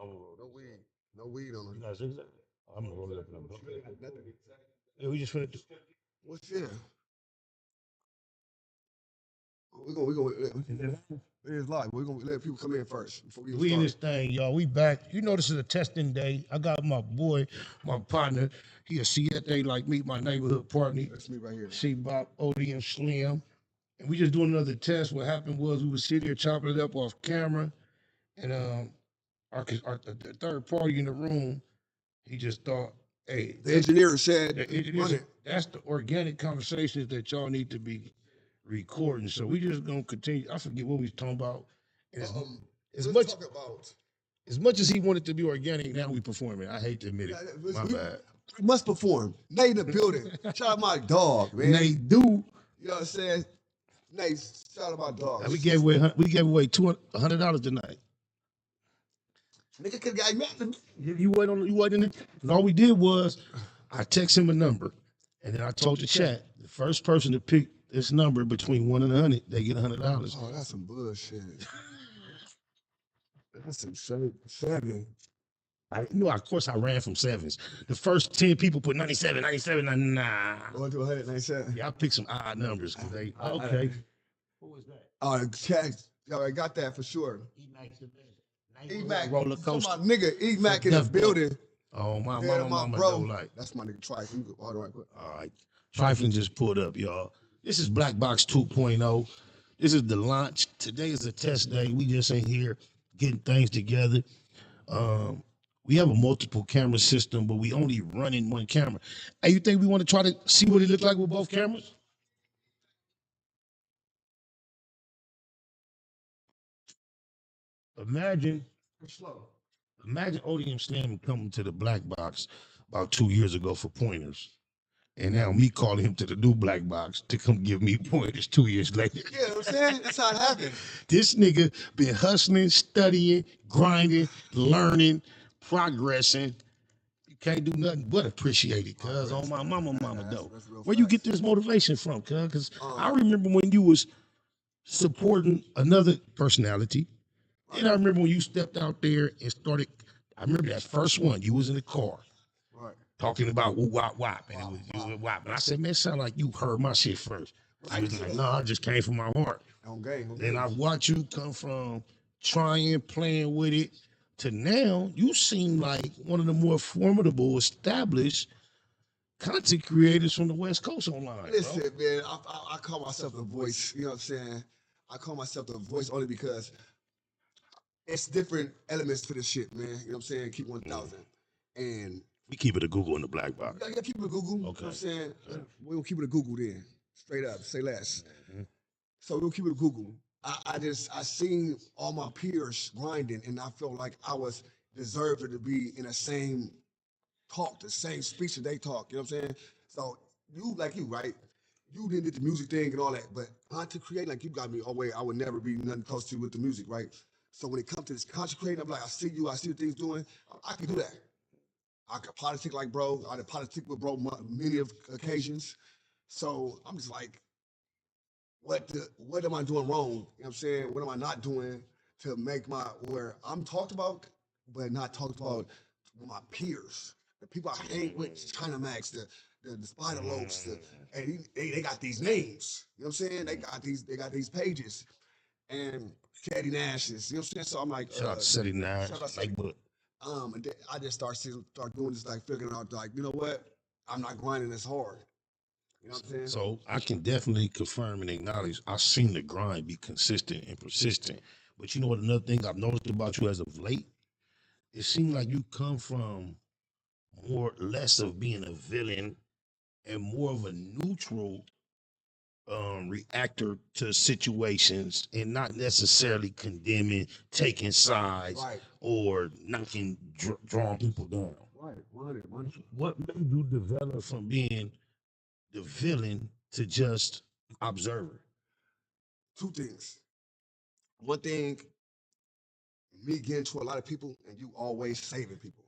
No weed. No weed on You it. got 6? I'm gonna roll it up in a blunt. Nothing. Yeah, we just finished. What's yeah? We gonna it is live. We're gonna let people come in first before we even We in this start. thing, y'all. We back. You know this is a testing day. I got my boy, my partner. He a Siete like me, my neighborhood partner. That's me right here. See Bob, Odie, and Slim. And we just doing another test. What happened was we was sitting here chopping it up off camera, and the third party in the room, he just thought, hey, The engineer said, "Run it." that's the organic conversations that y'all need to be recording. So we just gonna continue. I forget what we was talking about. And as Let's much talk about. as much as he wanted to be organic, now we performing. I hate to admit it. My bad. We must perform. Nate in the building. Shout out my dog, man. Nate do. You know what I'm saying? Nate, shout out my dog. We gave away $100 tonight. Nigga could got mad. You wasn't in it. And all we did was I text him a number, and then I told the chat the first person to pick this number between 1 and 100, they get $100. Oh, that's some bullshit. That's some seven. Of course, I ran from sevens. The first 10 people put 97, 97, nah. Going to 197. Yeah, I picked some odd numbers because they okay. Who was that? Oh, chat. Y'all got that for sure. E-Mac. Roller coaster. My nigga E-Mac in the building. Oh, my bro. Like. That's my nigga Trifling. All right. Trifling just pulled up, y'all. This is BlacBox 2.0. This is the launch. Today is a test day. We just ain't here getting things together. We have a multiple camera system, but we only running one camera. Hey, you think we want to try to see what it look like with both cameras? Imagine Odie and Slim coming to the BlacBox about 2 years ago for pointers. And now me calling him to the new BlacBox to come give me pointers 2 years later. Yeah, you know what I'm saying? That's how it happened. This nigga been hustling, studying, grinding, learning, progressing. You can't do nothing but appreciate it, cuz on my mama though. Where you get this motivation from, cuz? Because I remember when you was supporting another personality. And I remember when you stepped out there and started, I remember that first one, you was in the car. Right. Talking about woo wop wop, and it was wop. And I said, man, it sound like you heard my shit first. I was like, no, I just came from my heart. Then I watched you come from trying, playing with it, to now you seem like one of the more formidable, established content creators from the West Coast online. Listen, man, I call myself the voice. You know what I'm saying? I call myself the voice only because it's different elements to this shit, man. You know what I'm saying? Keep 1,000. And we keep it a Google in the BlacBox. Yeah, keep it a Google. Okay. You know what I'm saying? Okay. We're going to keep it a Google then. Straight up. Say less. Mm-hmm. So we'll keep it a Google. I seen all my peers grinding, and I felt like I was deserved to be in the same talk, the same speech that they talk. You know what I'm saying? So you, right? You didn't get the music thing and all that, but content creating, like you got me all way, I would never be nothing close to with the music, right? So when it comes to this content creating, I'm like, I see you, I see the things doing, I can do that. I could politic like bro. I did politic with bro many of occasions. So I'm just like, what am I doing wrong? You know what I'm saying? What am I not doing to make where I'm talked about, but not talked about with my peers, the people I hang with, China Max, the Spider Lopes, and they got these names. You know what I'm saying? They got these pages, and Caddy Nashes. You know what I'm saying? So I'm like, shout out to City Nash. And then I just start doing this, like figuring out, like, you know what? I'm not grinding as hard. You know what I'm saying? So I can definitely confirm and acknowledge I've seen the grind be consistent and persistent. But you know what? Another thing I've noticed about you as of late, it seems like you come from less of being a villain and more of a neutral reactor to situations, and not necessarily condemning, taking sides, right, or knocking, drawing people down. Right. What made you develop from being the villain to just observer? Two things. One thing, me getting to a lot of people, and you always saving people.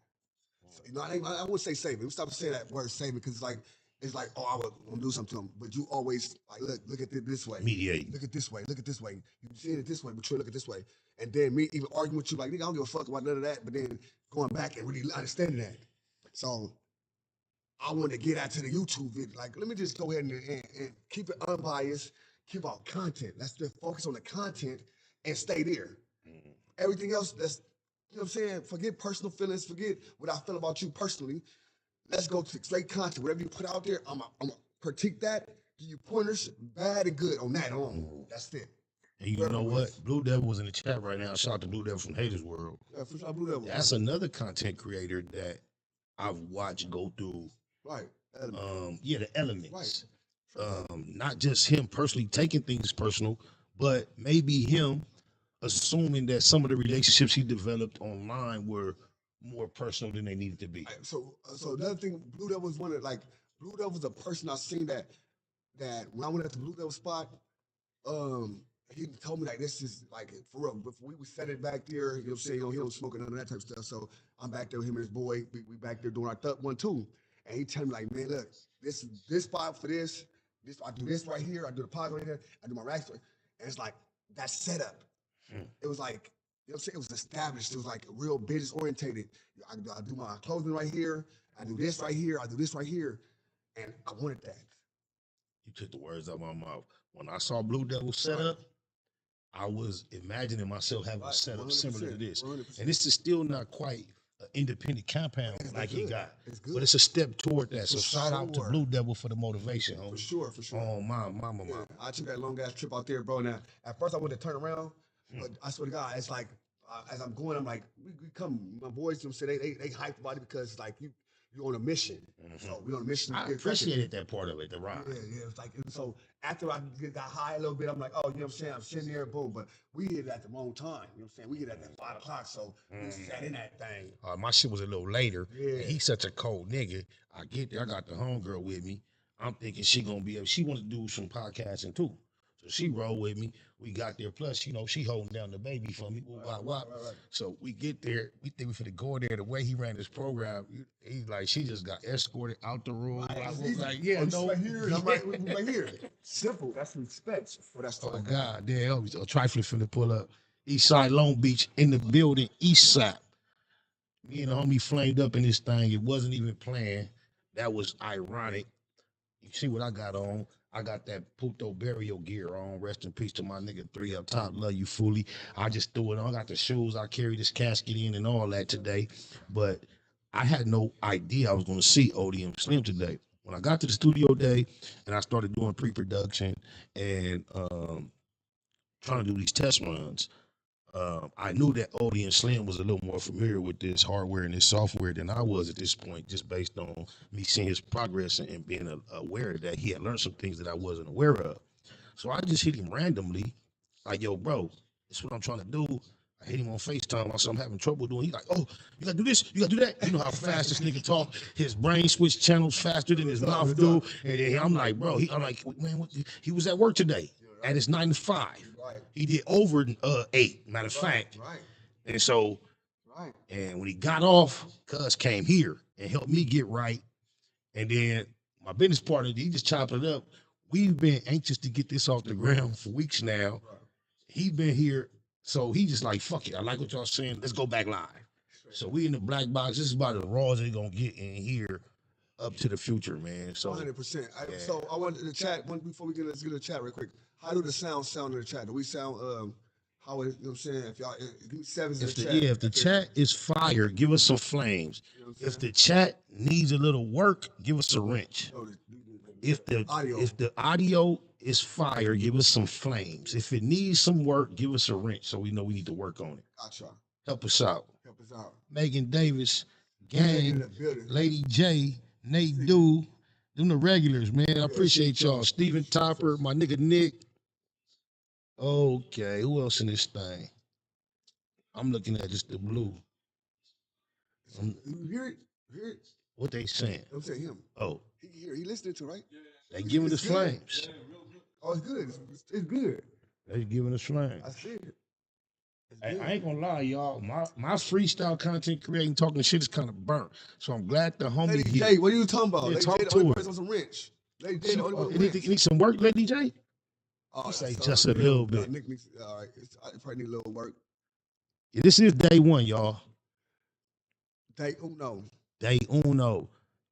So, you know, I wouldn't say saving. We stop saying that word saving because it's like it's like, oh, I was gonna do something to him, but you always like, look at it this way, Mediate. look at this way, look at this way. You see it this way, but you look at this way, and then me even arguing with you like, nigga, I don't give a fuck about none of that, but then going back and really understanding that. So I want to get out to the YouTube video. Like, let me just go ahead and keep it unbiased, keep our content. Let's just focus on the content and stay there. Everything else, that's, you know what I'm saying? Forget personal feelings, forget what I feel about you personally. Let's go to straight content. Whatever you put out there, I'm gonna critique that, give you pointers, bad and good on that on. That's it. And you know what? Blue Devil was in the chat right now. Shout out to Blue Devil from Haters World. Yeah, for sure, Blue Devil. That's another content creator that I've watched go through. Right. The elements. Right. Not just him personally taking things personal, but maybe him assuming that some of the relationships he developed online were more personal than they needed to be. Right. So another thing, Blue Devil was one of Blue Devil was a person I seen that when I went at the Blue Devil spot, he told me like this is like for real. Before we set it back there, you know what I'm saying? He don't smoke none of that type of stuff. So I'm back there with him and his boy. We back there doing our thug one too. And he tell me like, man, look, this spot for this. I do this right here. I do the pod right here. I do my racks. And it's like that setup. It was like, you know what I'm saying? It was established. It was like real business orientated. I do my clothing right here. I do this right here. I do this right here. And I wanted that. You took the words out of my mouth. When I saw Blue Devil set up, I was imagining myself having a setup similar to this. 100%. And this is still not quite an independent compound like he got. But it's a step toward that. So shout out to Blue Devil for the motivation, homie. For sure. Oh, mama. I took that long ass trip out there, bro. Now, at first I wanted to turn around, but I swear to God, it's like, as I'm going, I'm like, we come, my boys, you know, say they hype about it because it's like you're on a mission. So we're on a mission. I appreciated that part of it, the ride. Yeah. It's like, so after I got high a little bit, I'm like, oh, you know what I'm saying? I'm sitting there, boom. But we hit it at the wrong time. You know what I'm saying? We hit it at 5 o'clock, so we sat in that thing. My shit was a little later. Yeah. And he's such a cold nigga. I get there, I got the homegirl with me. I'm thinking she gonna be able, she wants to do some podcasting too. So she rolled with me. We got there. Plus, you know, she holding down the baby for me. Right. So we get there. We think we finna go there. The way he ran this program, he's like, she just got escorted out the room. I was like, yeah, no. Right here. And I'm right here. Simple. That's respect for that stuff. Oh, God. Damn. A trifling finna pull up. East Side Long Beach in the building. East Side. Me and the homie flamed up in this thing. It wasn't even planned. That was ironic. You see what I got on? I got that Puto burial gear on. Rest in peace to my nigga 3 up top. Love you fully. I just threw it on. I got the shoes. I carry this casket in and all that today. But I had no idea I was going to see ODM Slim today. When I got to the studio day and I started doing pre-production and trying to do these test runs, I knew that ODM Slim was a little more familiar with this hardware and this software than I was at this point, just based on me seeing his progress and being aware that he had learned some things that I wasn't aware of. So I just hit him randomly, like, yo, bro, this is what I'm trying to do. I hit him on FaceTime. I said, I'm having trouble doing. He's like, oh, you gotta do this, you gotta do that. You know how fast this nigga talk. His brain switch channels faster than his mouth do. And then I'm like, bro, I'm like, man, what? He was at work today at his 9 to 5. He did over 8, matter of fact. And so, and when he got off, Cuz came here and helped me get right. And then my business partner, he just chopped it up. We've been anxious to get this off the ground for weeks now. He been here, so he just like, fuck it. I like what y'all saying. Let's go back live. So we in the BlacBox. This is about as raw as they gonna get in here up to the future, man. So 100%. So I wanted to chat before we let's get to the chat real quick. How do the sound in the chat? Do we sound how it, you know what I'm saying? If y'all give sevens in the chat. Yeah, if the chat is fire, give us some flames. You know if the chat needs a little work, give us a wrench. If the audio is fire, give us some flames. If it needs some work, give us a wrench so we know we need to work on it. Gotcha. Help us out. Megan Davis, gang, Lady J, Nate Do, them the regulars, man. I appreciate y'all. Steven Topper, my nigga Nick. Okay, who else in this thing? I'm looking at just the blue. You hear it? What they saying? I'm saying him. Oh. He listening to, right? They giving us flames. Oh, it's good. It's good. They giving us flames. I see it. I ain't gonna lie, y'all. My freestyle content creating, talking shit is kind of burnt. So I'm glad the homie Lady here. J, what are you talking about? Yeah, Lady talk J, the to only her. person on some wrench. Lady J, She, the only one on you wrench. need some work, Lady J? Oh, You say that's just a little bit. Nick needs, all right, I probably need a little work. Yeah, this is day one, y'all. Day uno. Day uno.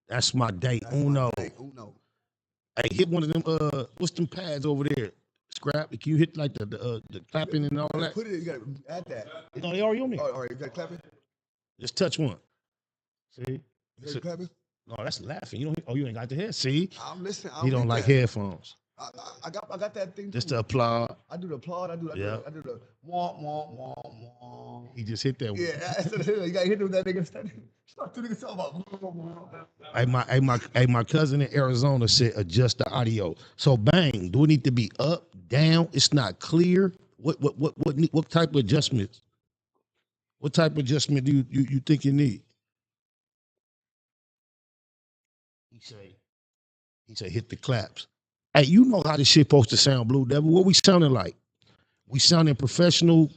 That's my day uno. Day uno. Hey, hit one of them. What's them pads over there? Scrap. Can you hit like the clapping and all that? Put it. You gotta add that. No, they already on there. All right, you got clapping. Just touch one. See? You got clapping. No, that's laughing. You ain't got the head. See? I'm listening. He don't like headphones. I got that thing. Just to applaud. I do the applaud. I do the wah wah wah wah. He just hit that one. Yeah, you gotta hit with that nigga. Start to nigga talking about. My cousin in Arizona said adjust the audio. So bang, do it need to be up, down? It's not clear. What type of adjustments? What type of adjustment do you think you need? He say hit the claps. Hey, you know how this shit supposed to sound, Blue Devil. What we sounding like? We sounding professional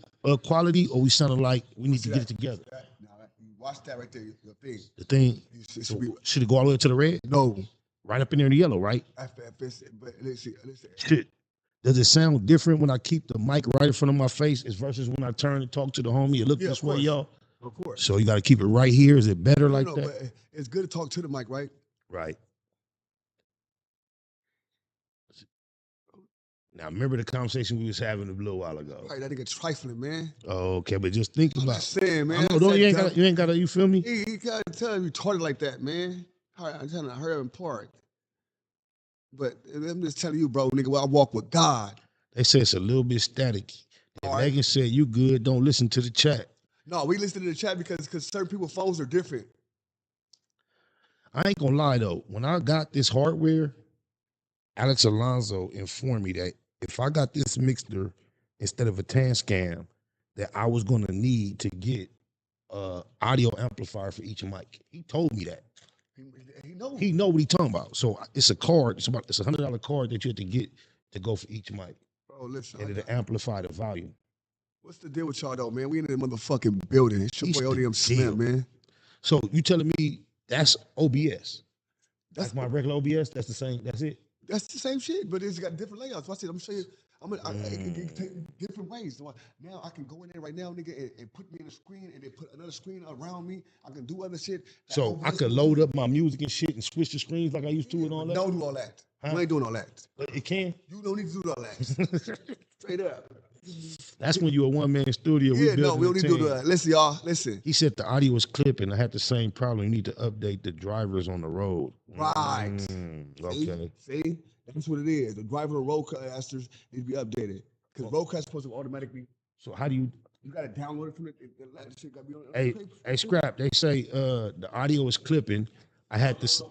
quality, or we sounding like we need to get it together? Watch that right there, your thing. The thing, should it go all the way to the red? No. Right up in there in the yellow, right? But listen. Shit. Does it sound different when I keep the mic right in front of my face as versus when I turn and talk to the homie and look this way, y'all? Of course. So you got to keep it right here. Is it better like that? But it's good to talk to the mic, right? Right. Now, remember the conversation we was having a little while ago. Right, that nigga trifling, man. Oh, okay, but just think about it. Saying, man. You ain't got to, you feel me? You got to tell him retarded like that, man. I'm trying to hurry up and park. But I'm just telling you, bro, nigga, I walk with God. They say it's a little bit static. And Megan said, you good, don't listen to the chat. No, we listen to the chat because certain people's phones are different. I ain't gonna lie, though. When I got this hardware, Alex Alonso informed me that if I got this mixer instead of a Tascam, that I was gonna need to get audio amplifier for each mic. He told me that. He know what he talking about. So it's a card. It's $100 card that you have to get to go for each mic. Bro, listen. And it'll amplify the volume. What's the deal with y'all though, man? We in the motherfucking building. It's your boy ODM Slim, man. So you telling me that's OBS? That's my regular OBS. That's the same. That's it. That's the same shit, but it's got different layouts. Watch it. I'm gonna show you. I can take different ways. Now I can go in there right now, nigga, and put me in a screen, and then put another screen around me. I can do other shit. So I could load up my music and shit and switch the screens like I used to and all that. Don't do all that. You ain't doing all that. It can. You don't need to do all that. Straight up. That's when you're a one-man studio. Yeah, no, we don't need to do that. Listen, y'all, listen. He said the audio was clipping. I had the same problem. You need to update the drivers on the road. Right. Okay. See? That's what it is. The driver and roadcasters need to be updated. Because roadcast is supposed to automatically. So how do you? You got to download it from the shit got to be on. Hey, Scrap, they say the audio is clipping. I had this.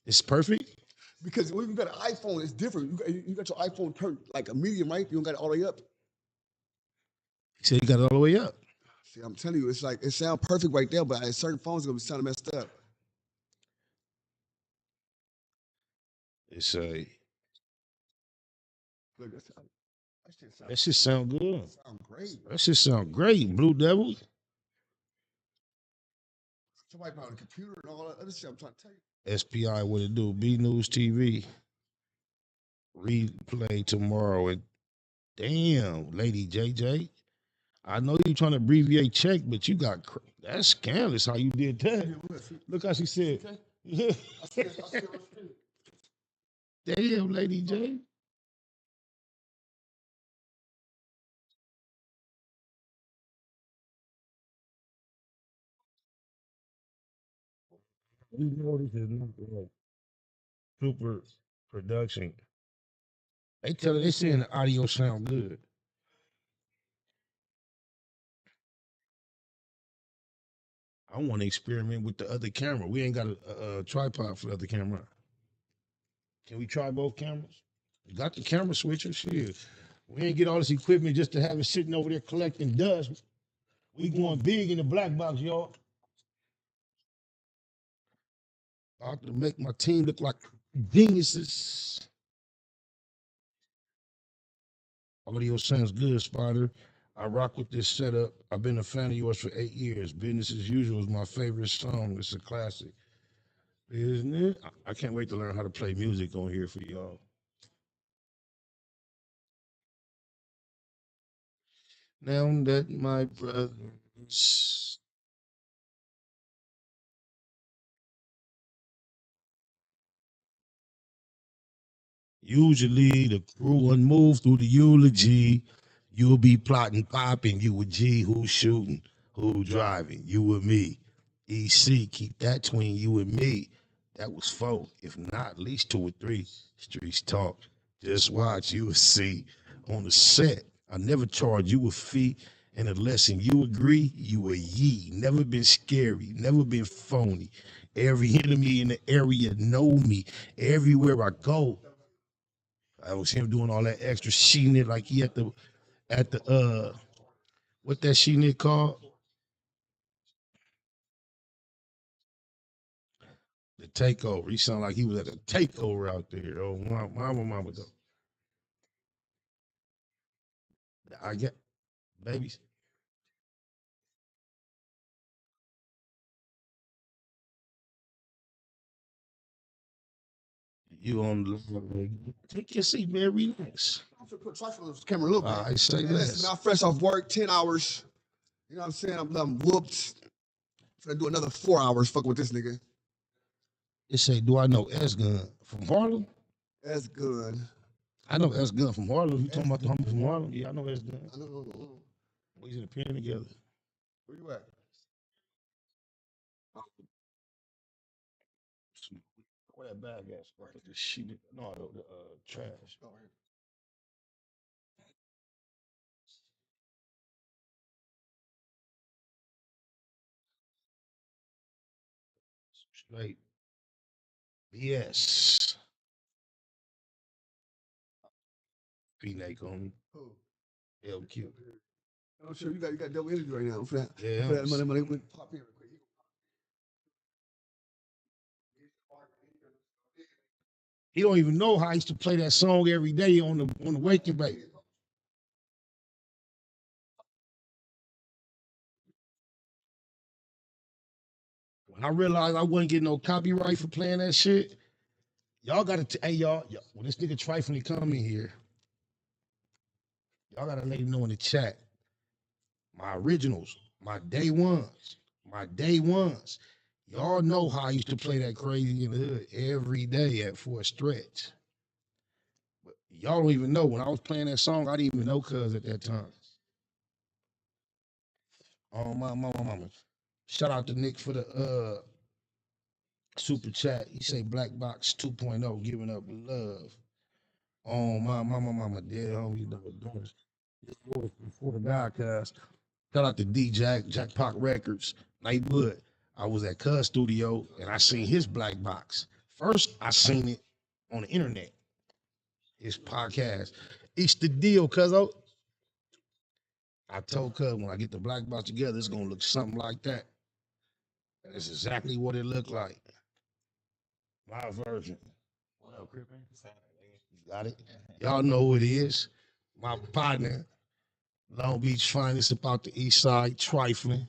It's perfect? Because when you got an iPhone, it's different. You got your iPhone turned like a medium, right? You don't got it all the way up. He said you got it all the way up. See, I'm telling you, it's like it sounds perfect right there, but certain phones are gonna be sounding messed up. It's a. Look, that shit sound good. Sound great. That shit sound great, Blue Devil. Somebody on the computer and all that other shit. I'm trying to tell you. SPI, what it do? B News TV. Replay tomorrow. And damn, Lady JJ. I know you trying to abbreviate check, but you got that's scandalous how you did that. Look how she said. Okay. Yeah. Damn, Lady J. We know this is not right. Super production. They saying the audio sound good. I want to experiment with the other camera. We ain't got a tripod for the other camera. Can we try both cameras? We got the camera switcher. Shit. We ain't get all this equipment just to have it sitting over there collecting dust. We going big in the black box, y'all. I have to make my team look like geniuses. Audio sounds good, Spider. I rock with this setup. I've been a fan of yours for 8 years. Business as Usual is my favorite song. It's a classic, isn't it? I can't wait to learn how to play music on here for y'all. Now that my brothers. Usually the crew wouldn't move through the eulogy. You'll be plotting, popping. You with G, who's shooting, who driving? You with me. EC, keep that between you and me. That was four. If not, at least two or three. Streets talk. Just watch, you will see. On the set, I never charge you a fee. And unless and you agree, you a ye. Never been scary, never been phony. Every enemy in the area know me. Everywhere I go, I was him doing all that extra sheenit like he at the what that sheenit called? The takeover. He sounded like he was at a takeover out there. Oh, mama though. I get babies. You on the take your seat, man. Relax. I'm gonna put trifle on this camera a little bit. I say Hey, listen, less. I'm fresh off work, 10 hours. You know what I'm saying? I'm whooped. Gonna do another 4 hours fucking with this nigga. It say, do I know S Gun from Harlem? That's good. I know S Gun from Harlem. You talking about the homie from Harlem? Yeah, I know S Gun. I know. We in the pen together. Where you at? Where that bag at? Right. The shit. No, the trash. Oh, here. Straight BS. P-Nake on me. Who? LQ. I'm sure you got double energy right now. For that, Yeah. for that money, pop in real quick. He don't even know how I used to play that song every day on the waking bake. When I realized I wasn't getting no copyright for playing that shit, y'all gotta hey y'all, when this nigga trifling come in here, y'all gotta let him know in the chat. My originals, my day ones. Y'all know how I used to play that crazy in the hood every day for a stretch. But y'all don't even know when I was playing that song, I didn't even know cuz at that time. Oh my mama. Shout out to Nick for the super chat. He say BlacBox 2.0 giving up love. Oh my mama, dead homie, double doors. Before the guy, cuz. Shout out to D Jack Pac Records, Nightwood. I was at Cuz Studio and I seen his BlacBox. First, I seen it on the internet. His podcast. It's the deal, cuz I told Cuz when I get the BlacBox together, it's gonna look something like that. And it's exactly what it looked like. My version. What up, Crippin? You got it? Y'all know who it is. My partner, Long Beach Finest about the East Side, trifling.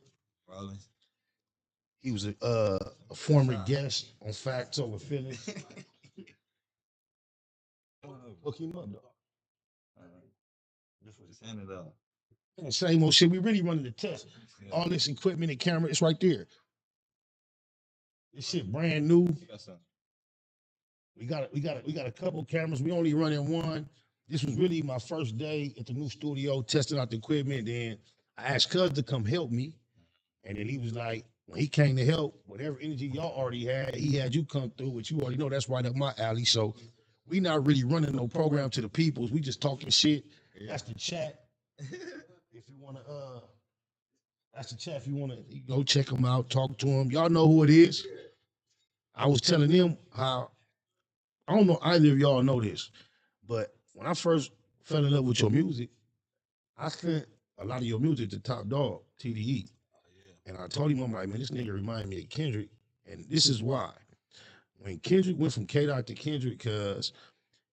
He was a former guest on Facts Over Feelings. Hook him up, though. Man, same old shit. We really running the test. All this equipment and camera, it's right there. This shit brand new. We got a couple cameras. We only running one. This was really my first day at the new studio, testing out the equipment. Then I asked Cuz to come help me. And then he was like, when he came to help, whatever energy y'all already had, he had you come through, which you already know that's right up my alley. So we not really running no program to the peoples. We just talking shit. That's the chat. If you wanna that's the chat. If you wanna go check them out, talk to them. Y'all know who it is. I was telling them how I don't know either of y'all know this, but when I first fell in love with your music, I sent a lot of your music to Top Dog, TDE. And I told him, I'm like, man, this nigga remind me of Kendrick. And this is why. When Kendrick went from K Dot to Kendrick, cause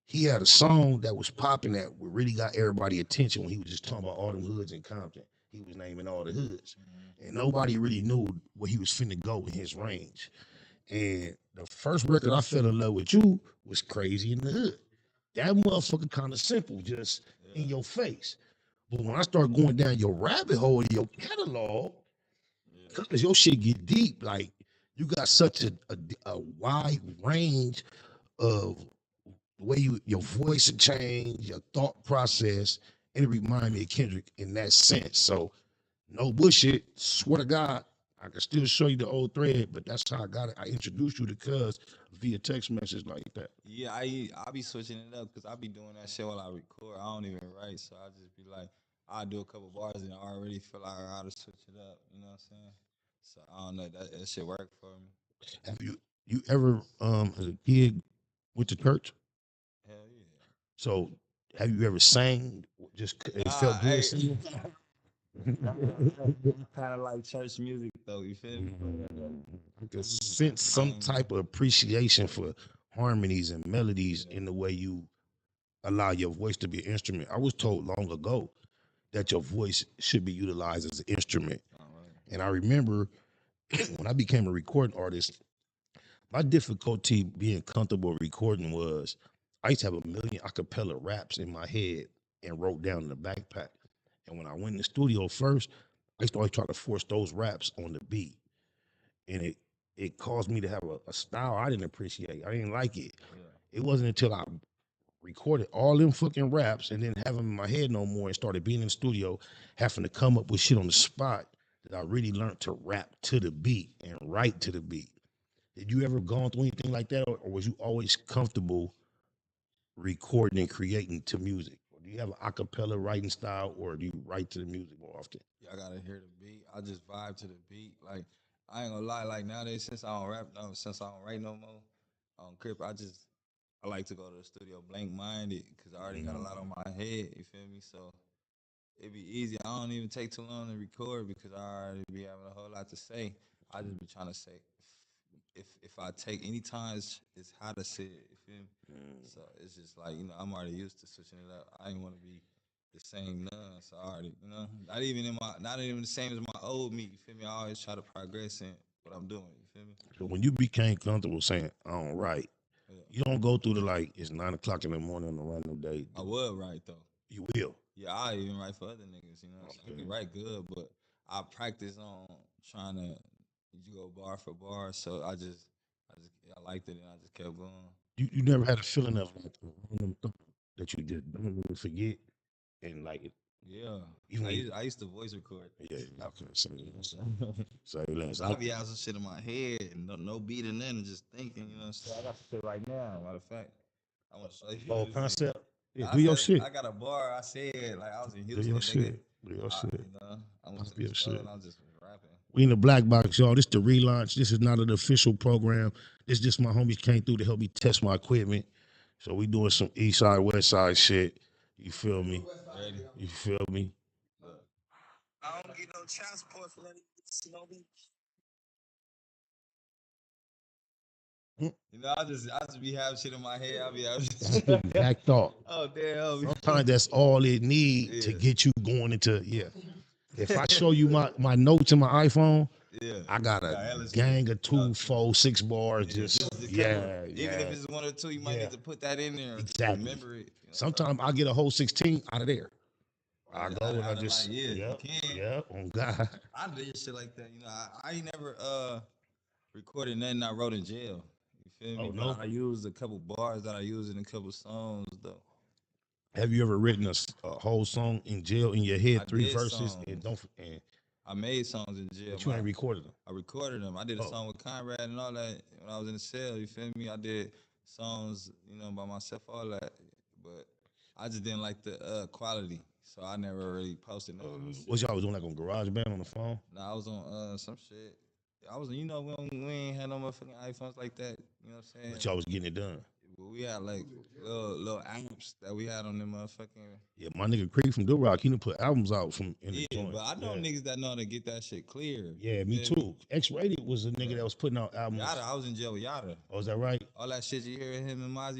he had a song that was popping that really got everybody attention when he was just talking about all them hoods in Compton. He was naming all the hoods. And nobody really knew where he was finna go in his range. And the first record I fell in love with you was Crazy in the Hood. That motherfucker kind of simple, just in your face. But when I start going down your rabbit hole in your catalog, because your shit get deep, like you got such a wide range of the way your voice would change, your thought process, and it reminded me of Kendrick in that sense. So no bullshit, swear to God, I can still show you the old thread, but that's how I got it. I introduced you to Cuz via text message like that. Yeah, I be switching it up because I be doing that shit while I record. I don't even write, so I just be like, I'll do a couple bars and I already feel like I gotta switch it up. You know what I'm saying? So I don't know that shit work for me. Have you ever as a kid went to church? Hell yeah. So have you ever sang? Just it felt good singing? Kind of like church music though. You feel me? I could sense some type of appreciation for harmonies and melodies in the way you allow your voice to be an instrument. I was told long ago that your voice should be utilized as an instrument. And I remember when I became a recording artist, my difficulty being comfortable recording was I used to have a million acapella raps in my head and wrote down in the backpack. And when I went in the studio first, I used to always try to force those raps on the beat. And it caused me to have a style I didn't appreciate. I didn't like it. Yeah. It wasn't until I recorded all them fucking raps and didn't have them in my head no more and started being in the studio, having to come up with shit on the spot, that I really learned to rap to the beat and write to the beat. Did you ever gone through anything like that, or was you always comfortable recording and creating to music? Or do you have an a cappella writing style, or do you write to the music more often? Yeah, I gotta hear the beat. I just vibe to the beat. Like I ain't gonna lie. Like nowadays, since I don't rap, no, since I don't write no more on Crip, I like to go to the studio blank minded because I already got a lot on my head. You feel me? So it be easy. I don't even take too long to record because I already be having a whole lot to say. I just be trying to say if I take any time, it's how to say it. You feel me? So it's just like I'm already used to switching it up. I didn't want to be the same none. So I already not even the same as my old me. You feel me? I always try to progress in what I'm doing. You feel me? So when you became comfortable saying, I don't write, Yeah. you don't go through the like, it's 9 o'clock in the morning on a random day. I would write though. You will. Yeah, I even write for other niggas. You know, what I'm saying? I can write good, but I practice on trying to go bar for bar. So I liked it and I just kept going. You never had a feeling of like a random thought that you just don't really forget and like Yeah, even I used to voice record. yeah, okay, say less. I be having some shit in my head and no beat in there and just thinking. You know what I'm saying? I got some shit right now. Matter of fact, I want to show you. Whole concept. Yeah, I do your said, shit. I got a bar. I said like I was in Do Houston, your nigga. shit. Do your shit. You know, I went to Do your the store shit. and I was just rapping. We in the BlacBox, y'all. This the relaunch. This is not an official program. This just my homies came through to help me test my equipment. So we doing some east side, west side shit. You feel me? Ready? You feel me? Look. I don't get no child support for letting you know me. You know, I just be having shit in my head. I be having That's the exact thought. Oh damn. Sometimes that's all it need to get you going into If I show you my notes in my iPhone, I got a gang of 2, 4, 6 bars. Even if it's 1 or 2, you might need to put that in there. Exactly. Remember it. Sometimes I get a whole 16 out of there. I go and I just you can. On God. I did shit like that. You know, I ain't never recorded nothing I wrote in jail. You feel me? Oh, no? But I used a couple bars that I used in a couple songs though. Have you ever written a whole song in jail in your head, 3 verses, songs. and I made songs in jail. but you ain't recorded them? I recorded them. I did a song with Conrad and all that when I was in the cell. You feel me? I did songs, by myself, all that. But I just didn't like the quality, so I never really posted nothing. What y'all was doing, like on GarageBand on the phone? Nah, I was on some shit. I was, we ain't had no motherfucking iPhones like that. You know what I'm saying? But y'all was getting it done. We had like little apps that we had on them motherfucking. Yeah, my nigga Creed from Do Rock, he done put albums out from in the joint. But I know niggas that know how to get that shit clear. Yeah, me too. X-Rated was a nigga that was putting out albums. Yada, I was in jail with Yada. Oh, is that right? All that shit you hear him and Mozzie